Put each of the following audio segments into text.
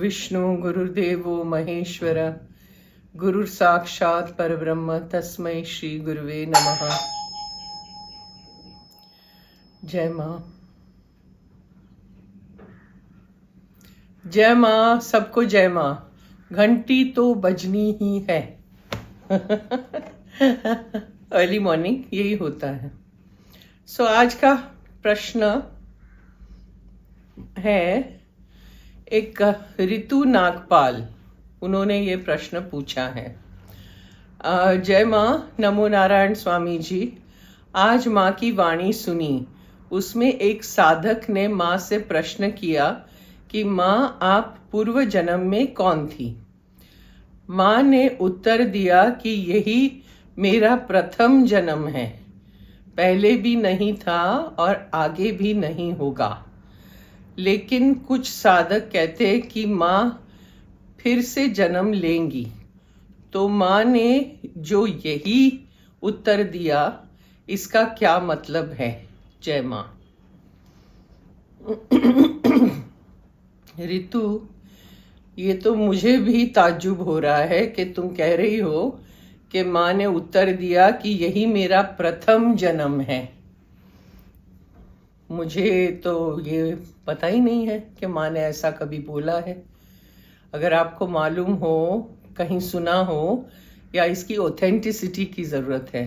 गुरुर्विष्णु गुरुर्देवो महेश्वर गुरुर्साक्षात् परब्रह्म तस्मै श्री गुरुवे नमः। जय माँ। जय माँ, सबको जय माँ। घंटी तो बजनी ही है। अर्ली मॉर्निंग यही होता है। सो आज का प्रश्न है एक ऋतु नागपाल, उन्होंने ये प्रश्न पूछा है। जय माँ, नमो नारायण स्वामी जी। आज माँ की वाणी सुनी, उसमें एक साधक ने माँ से प्रश्न किया कि माँ आप पूर्व जन्म में कौन थी। माँ ने उत्तर दिया कि यही मेरा प्रथम जन्म है, पहले भी नहीं था और आगे भी नहीं होगा। लेकिन कुछ साधक कहते कि माँ फिर से जन्म लेंगी। तो माँ ने जो यही उत्तर दिया, इसका क्या मतलब है। जय माँ। ऋतु, ये तो मुझे भी ताज्जुब हो रहा है कि तुम कह रही हो कि माँ ने उत्तर दिया कि यही मेरा प्रथम जन्म है। मुझे तो ये पता ही नहीं है कि माँ ने ऐसा कभी बोला है। अगर आपको मालूम हो, कहीं सुना हो, या इसकी ऑथेंटिसिटी की ज़रूरत है,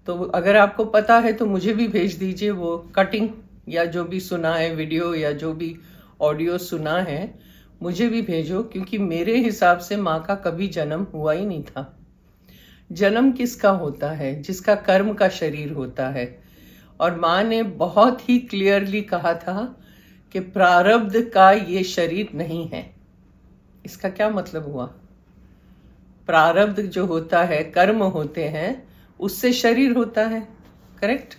तो अगर आपको पता है तो मुझे भी भेज दीजिए वो कटिंग, या जो भी सुना है वीडियो या जो भी ऑडियो सुना है मुझे भी भेजो। क्योंकि मेरे हिसाब से माँ का कभी जन्म हुआ ही नहीं था। जन्म किसका होता है? जिसका कर्म का शरीर होता है। और माँ ने बहुत ही क्लियरली कहा था कि प्रारब्ध का ये शरीर नहीं है। इसका क्या मतलब हुआ? प्रारब्ध जो होता है, कर्म होते हैं, उससे शरीर होता है। करेक्ट?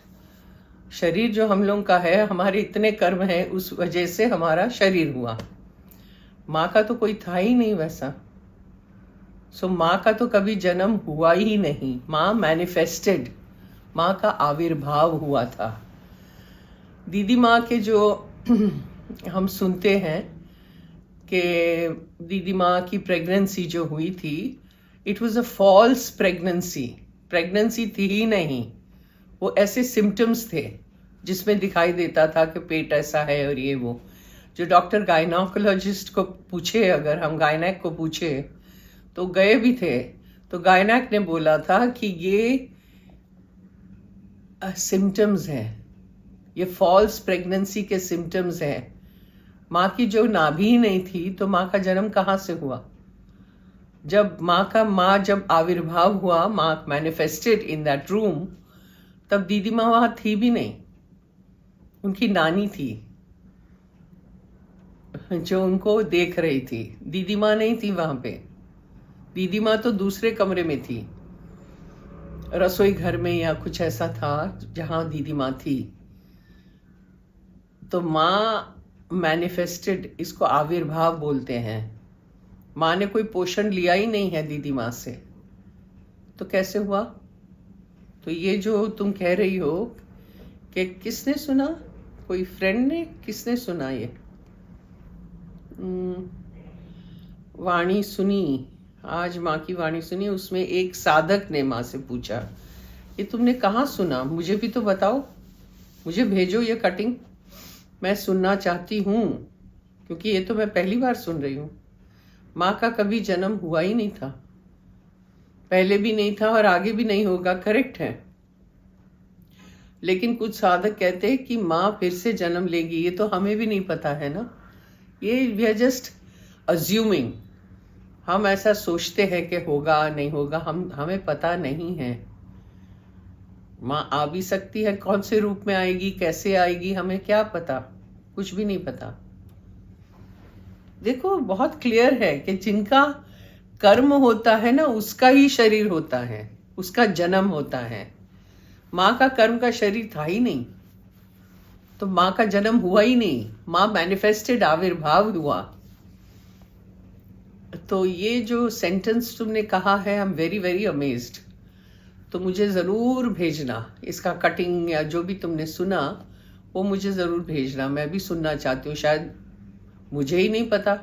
शरीर जो हम लोगों का है, हमारे इतने कर्म हैं, उस वजह से हमारा शरीर हुआ। माँ का तो कोई था ही नहीं वैसा। सो माँ का तो कभी जन्म हुआ ही नहीं। माँ मैनिफेस्टेड, माँ का आविर्भाव हुआ था। दीदी माँ के जो हम सुनते हैं कि दीदी माँ की प्रेगनेंसी जो हुई थी, it was a false pregnancy. Pregnancy थी ही नहीं, वो ऐसे सिम्टम्स थे जिसमें दिखाई देता था कि पेट ऐसा है और ये वो। जो डॉक्टर गायनोकोलॉजिस्ट को पूछे, अगर हम गायनेक को पूछे तो गए भी थे, तो गायनेक ने बोला था कि ये सिम्टम्स हैं, ये फॉल्स प्रेगनेंसी के सिम्टम्स हैं। माँ की जो नाभि ही नहीं थी तो माँ का जन्म कहाँ से हुआ? जब माँ जब आविर्भाव हुआ, माँ मैनिफेस्टेड इन दैट रूम, तब दीदी माँ वहाँ थी भी नहीं। उनकी नानी थी जो उनको देख रही थी। दीदी माँ नहीं थी वहाँ पे। दीदी माँ तो दूसरे कमरे में थी, रसोई घर में या कुछ ऐसा था जहाँ दीदी माँ थी। तो माँ मैनिफेस्टेड, इसको आविर्भाव बोलते हैं। माँ ने कोई पोषण लिया ही नहीं है दीदी माँ से, तो कैसे हुआ? तो ये जो तुम कह रही हो कि किसने सुना, कोई फ्रेंड ने, किसने सुना ये वाणी सुनी, आज माँ की वाणी सुनी, उसमें एक साधक ने माँ से पूछा। ये तुमने कहाँ सुना? मुझे भी तो बताओ, मुझे भेजो ये कटिंग, मैं सुनना चाहती हूँ। क्योंकि ये तो मैं पहली बार सुन रही हूँ। माँ का कभी जन्म हुआ ही नहीं था, पहले भी नहीं था और आगे भी नहीं होगा। करेक्ट है। लेकिन कुछ साधक कहते हैं कि माँ फिर से जन्म लेगी। ये तो हमें भी नहीं पता है ना। ये वी आर जस्ट अज्यूमिंग। हम ऐसा सोचते हैं कि होगा नहीं होगा, हमें पता नहीं है। माँ आ भी सकती है, कौन से रूप में आएगी, कैसे आएगी, हमें क्या पता, कुछ भी नहीं पता। देखो, बहुत क्लियर है कि जिनका कर्म होता है ना, उसका ही शरीर होता है, उसका जन्म होता है। माँ का कर्म का शरीर था ही नहीं, तो माँ का जन्म हुआ ही नहीं। माँ मैनिफेस्टेड, आविर्भाव हुआ। तो ये जो सेंटेंस तुमने कहा है, I am very very amazed. तो मुझे ज़रूर भेजना इसका कटिंग, या जो भी तुमने सुना वो मुझे ज़रूर भेजना। मैं भी सुनना चाहती हूँ, शायद मुझे ही नहीं पता।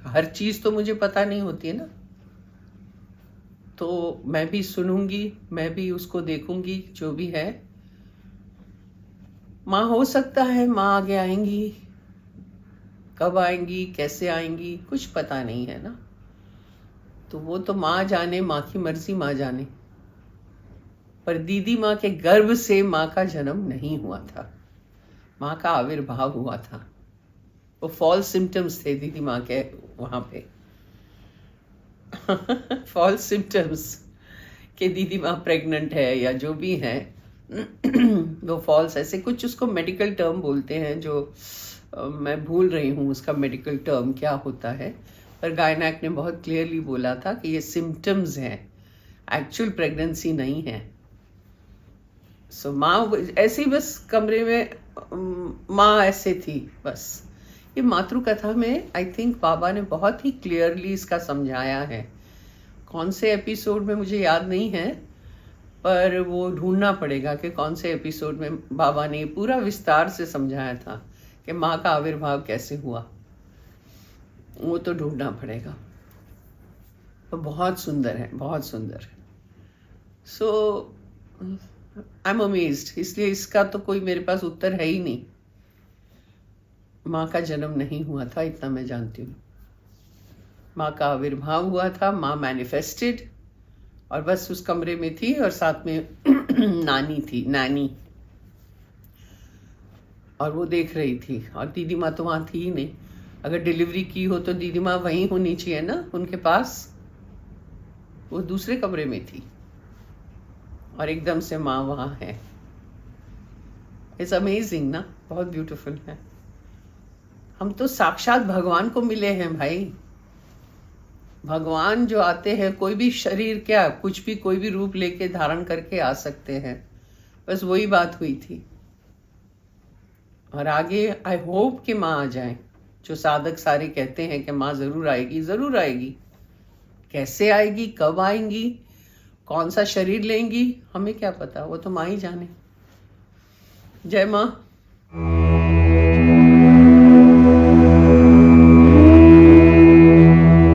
हर चीज तो मुझे पता नहीं होती है ना, तो मैं भी सुनूंगी, मैं भी उसको देखूंगी जो भी है। माँ हो सकता है माँ आगे आएंगी, कब आएंगी कैसे आएंगी कुछ पता नहीं है ना, तो वो तो माँ जाने, माँ की मर्जी, माँ जाने। पर दीदी माँ के गर्भ से माँ का जन्म नहीं हुआ था, माँ का आविर्भाव हुआ था। वो फॉल्स सिम्टम्स थे दीदी माँ के वहां पे फॉल्स सिम्टम्स कि दीदी माँ प्रेग्नेंट है या जो भी है वो फॉल्स, ऐसे कुछ उसको मेडिकल टर्म बोलते हैं जो मैं भूल रही हूँ उसका मेडिकल टर्म क्या होता है, पर गायनेक ने बहुत क्लियरली बोला था कि ये सिम्टम्स हैं, एक्चुअल प्रेगनेंसी नहीं है। सो माँ ऐसी बस कमरे में माँ ऐसे थी बस। ये मातृ कथा में आई थिंक बाबा ने बहुत ही क्लियरली इसका समझाया है। कौन से एपिसोड में मुझे याद नहीं है, पर वो ढूंढना पड़ेगा कि कौन से एपिसोड में बाबा ने पूरा विस्तार से समझाया था कि माँ का आविर्भाव कैसे हुआ, वो तो ढूंढना पड़ेगा। तो बहुत सुंदर है, बहुत सुंदर। सो आई एम अमेज्ड, इसलिए इसका तो कोई मेरे पास उत्तर है ही नहीं। माँ का जन्म नहीं हुआ था इतना मैं जानती हूँ, माँ का आविर्भाव हुआ था, माँ मैनिफेस्टेड और बस उस कमरे में थी और साथ में नानी थी, नानी, और वो देख रही थी। और दीदी माँ तो वहाँ थी ही नहीं, अगर डिलीवरी की हो तो दीदी माँ वहीं होनी चाहिए ना उनके पास, वो दूसरे कमरे में थी और एकदम से माँ वहाँ है। इट्स अमेजिंग ना, बहुत ब्यूटीफुल है। हम तो साक्षात भगवान को मिले हैं भाई। भगवान जो आते हैं, कोई भी शरीर क्या कुछ भी कोई भी रूप लेके धारण करके आ सकते हैं, बस वही बात हुई थी। और आगे आई होप कि माँ आ जाए, जो साधक सारे कहते हैं कि माँ जरूर आएगी, जरूर आएगी। कैसे आएगी, कब आएंगी, कौन सा शरीर लेंगी, हमें क्या पता, वो तो माँ ही जाने। जय माँ।